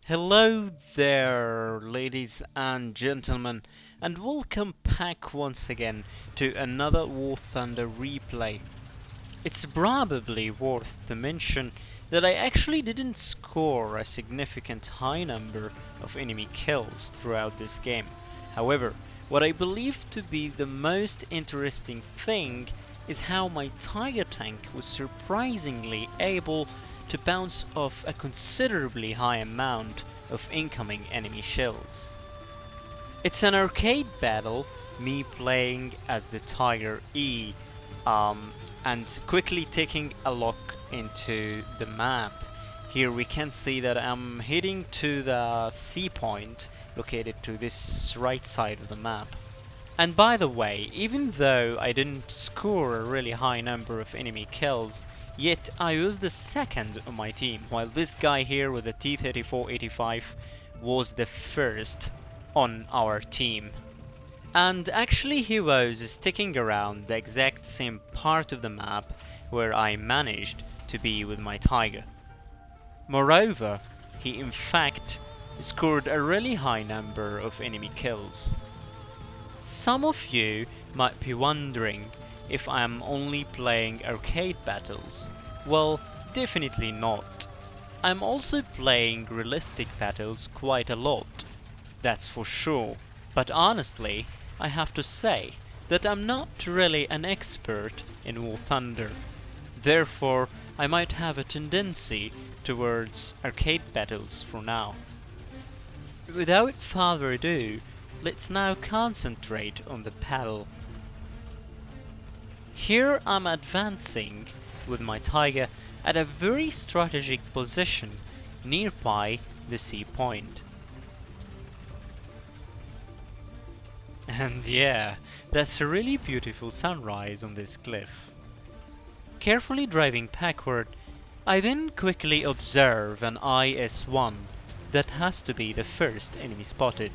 Hello there, ladies and gentlemen, and welcome back once again to another War Thunder replay. It's probably worth to mention that I actually didn't score a significant high number of enemy kills throughout this game. However, what I believe to be the most interesting thing is how my Tiger tank was surprisingly able to bounce off a considerably high amount of incoming enemy shells. It's an arcade battle, me playing as the Tiger E, and quickly taking a look into the map. Here we can see that I'm heading to the sea point located to this right side of the map. And by the way, even though I didn't score a really high number of enemy kills, yet I was the second on my team, while this guy here with the T-34-85 was the first on our team. And actually he was sticking around the exact same part of the map where I managed to be with my Tiger. Moreover, he in fact scored a really high number of enemy kills. Some of you might be wondering if I'm only playing arcade battles. Well, definitely not. I'm also playing realistic battles quite a lot, that's for sure. But honestly, I have to say that I'm not really an expert in War Thunder. Therefore, I might have a tendency towards arcade battles for now. Without further ado, let's now concentrate on the battle. Here I'm advancing with my Tiger at a very strategic position nearby the sea point. And yeah, that's a really beautiful sunrise on this cliff. Carefully driving backward, I then quickly observe an IS-1 that has to be the first enemy spotted.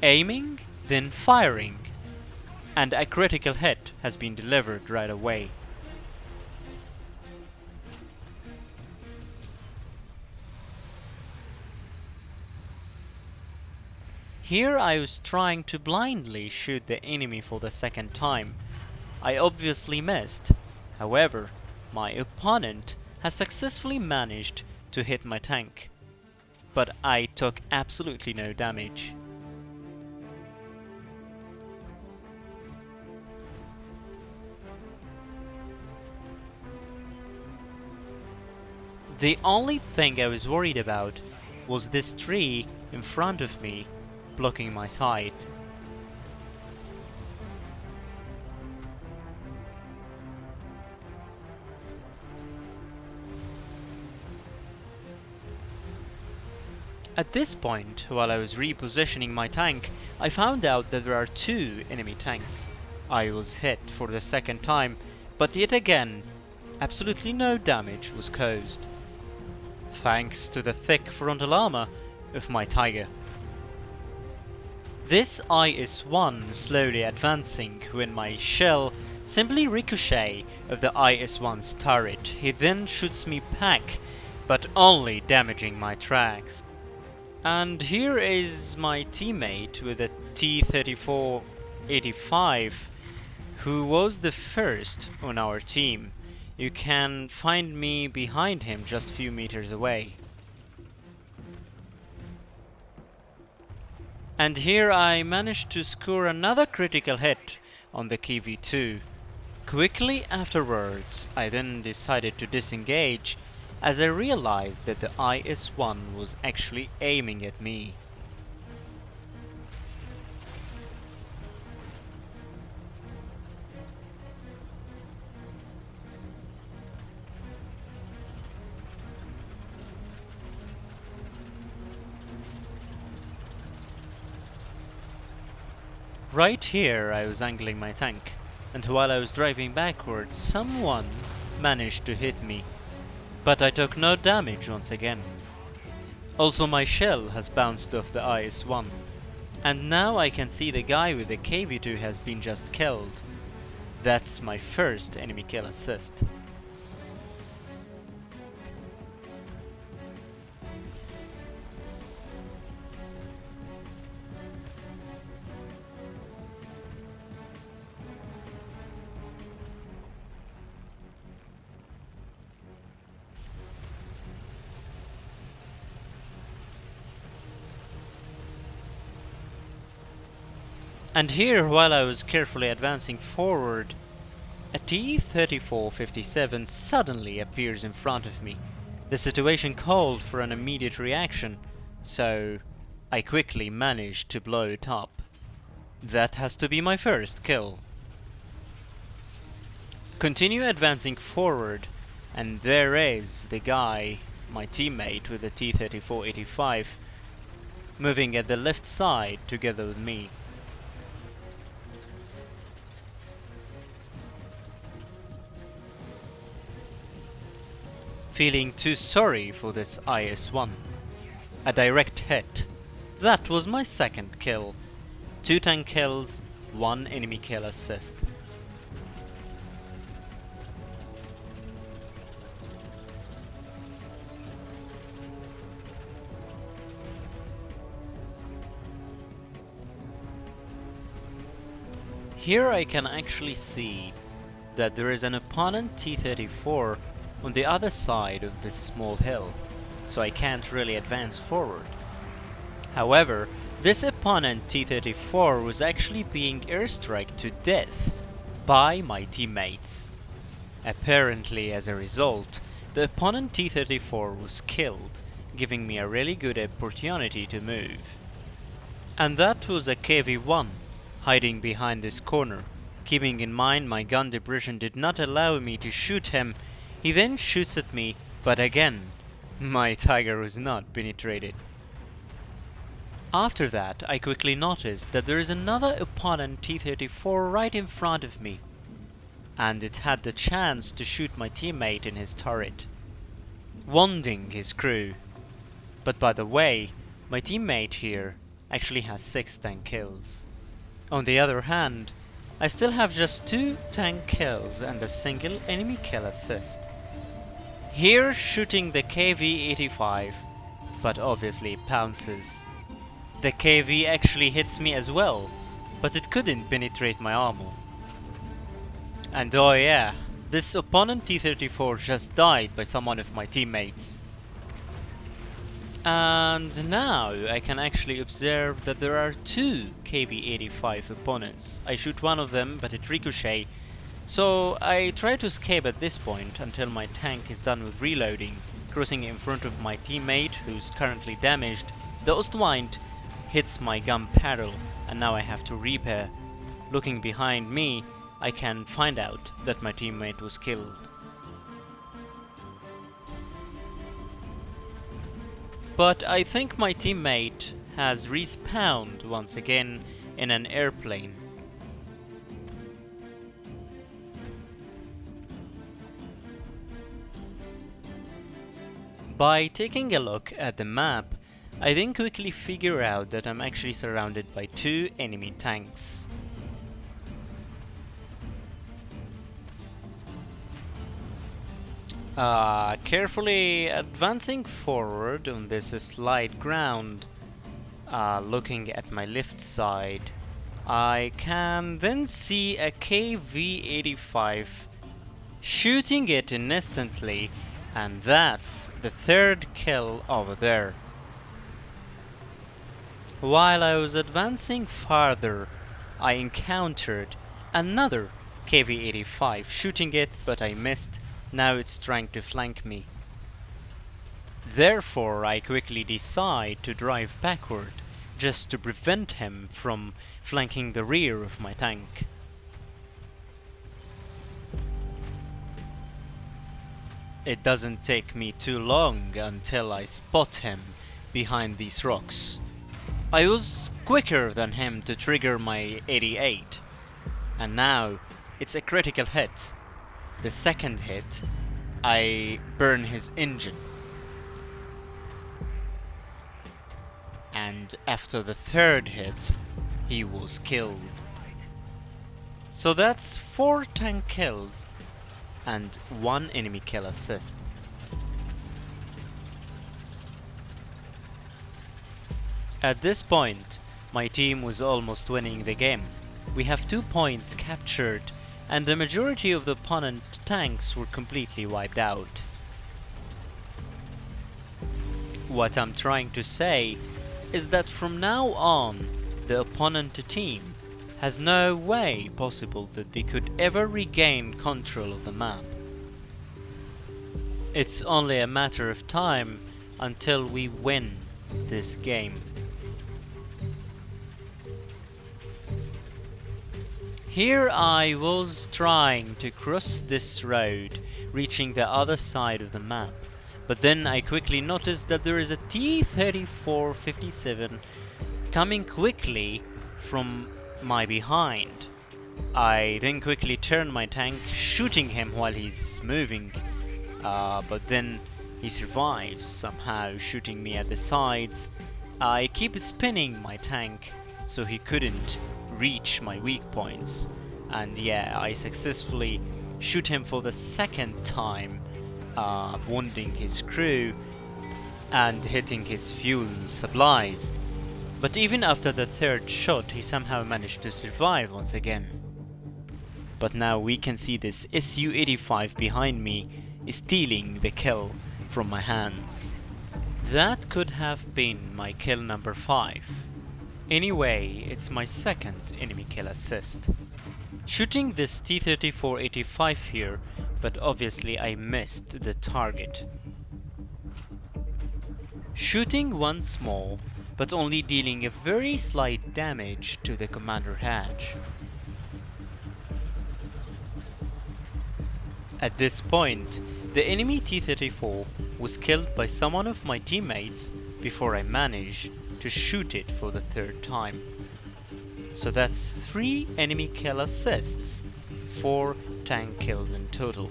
Aiming, then firing, and a critical hit has been delivered right away. Here I was trying to blindly shoot the enemy for the second time. I obviously missed. However, my opponent has successfully managed to hit my tank, but I took absolutely no damage. The only thing I was worried about was this tree in front of me, blocking my sight. At this point, while I was repositioning my tank, I found out that there are two enemy tanks. I was hit for the second time, but yet again, absolutely no damage was caused, thanks to the thick frontal armor of my Tiger. This IS-1 slowly advancing when my shell simply ricochet of the IS-1's turret. He then shoots me back, but only damaging my tracks. And here is my teammate with a T-34-85, who was the first on our team. You can find me behind him just a few meters away. And here I managed to score another critical hit on the KV-2. Quickly afterwards, I then decided to disengage as I realized that the IS-1 was actually aiming at me. Right here I was angling my tank, and while I was driving backwards, someone managed to hit me, but I took no damage once again. Also my shell has bounced off the IS-1, and now I can see the guy with the KV-2 has been just killed. That's my first enemy kill assist. And here, while I was carefully advancing forward, a T-3457 suddenly appears in front of me. The situation called for an immediate reaction, so I quickly managed to blow it up. That has to be my first kill. Continue advancing forward, and there is the guy, my teammate with the T-3485, moving at the left side together with me. Feeling too sorry for this IS-1. A direct hit. That was my second kill. 2 tank kills, 1 enemy kill assist. Here I can actually see that there is an opponent T-34 on the other side of this small hill, so I can't really advance forward. However, this opponent T-34 was actually being airstriked to death by my teammates. Apparently, as a result, the opponent T-34 was killed, giving me a really good opportunity to move. And that was a KV-1, hiding behind this corner. Keeping in mind my gun depression did not allow me to shoot him, he then shoots at me, but again, my Tiger was not penetrated. After that, I quickly noticed that there is another opponent T-34 right in front of me, and it had the chance to shoot my teammate in his turret, wounding his crew. But by the way, my teammate here actually has 6 tank kills. On the other hand, I still have just 2 tank kills and a single enemy kill assist. Here shooting the KV-85, but obviously pounces. The KV actually hits me as well, but it couldn't penetrate my armor. And oh yeah, this opponent T-34 just died by someone of my teammates. And now I can actually observe that there are 2 KV-85 opponents. I shoot one of them, but it ricochets, so I try to escape at this point until my tank is done with reloading. Crossing in front of my teammate, who's currently damaged, the Ostwind hits my gun barrel, and now I have to repair. Looking behind me, I can find out that my teammate was killed. But I think my teammate has respawned once again in an airplane. By taking a look at the map, I then quickly figure out that I'm actually surrounded by 2 enemy tanks. Carefully advancing forward on this slight ground, looking at my left side, I can then see a KV-85 shooting it instantly, and that's the 3rd kill over there. While I was advancing farther, I encountered another KV-85 shooting it, but I missed. Now it's trying to flank me. Therefore, I quickly decide to drive backward, just to prevent him from flanking the rear of my tank. It doesn't take me too long until I spot him behind these rocks. I was quicker than him to trigger my 88, and now it's a critical hit. The second hit, I burn his engine. And after the 3rd hit, he was killed. So that's 4 tank kills and 1 enemy kill assist. At this point, my team was almost winning the game. We have 2 points captured, and the majority of the opponent tanks were completely wiped out. What I'm trying to say is that from now on, the opponent team has no way possible that they could ever regain control of the map. It's only a matter of time until we win this game. Here I was trying to cross this road, reaching the other side of the map, but then I quickly noticed that there is a T-34-57 coming quickly from my behind. I then quickly turned my tank, shooting him while he's moving, but then he survives somehow, shooting me at the sides. I keep spinning my tank so he couldn't reach my weak points, and yeah, I successfully shoot him for the second time, wounding his crew and hitting his fuel supplies. But even after the third shot, he somehow managed to survive once again. But now we can see this Su-85 behind me is stealing the kill from my hands. That could have been my kill number 5. Anyway, it's my second enemy kill assist. Shooting this T-34-85 here, but obviously I missed the target. Shooting once more, but only dealing a very slight damage to the commander hatch. At this point, the enemy T-34 was killed by someone of my teammates before I managed to shoot it for the third time. So that's 3 enemy kill assists, 4 tank kills in total.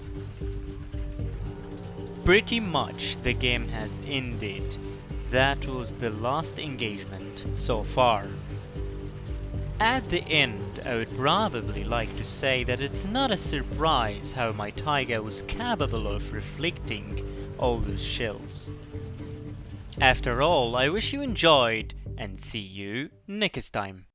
Pretty much the game has ended. That was the last engagement so far. At the end, I would probably like to say that it's not a surprise how my Taiga was capable of reflecting all those shells. After all, I wish you enjoyed, and see you next time.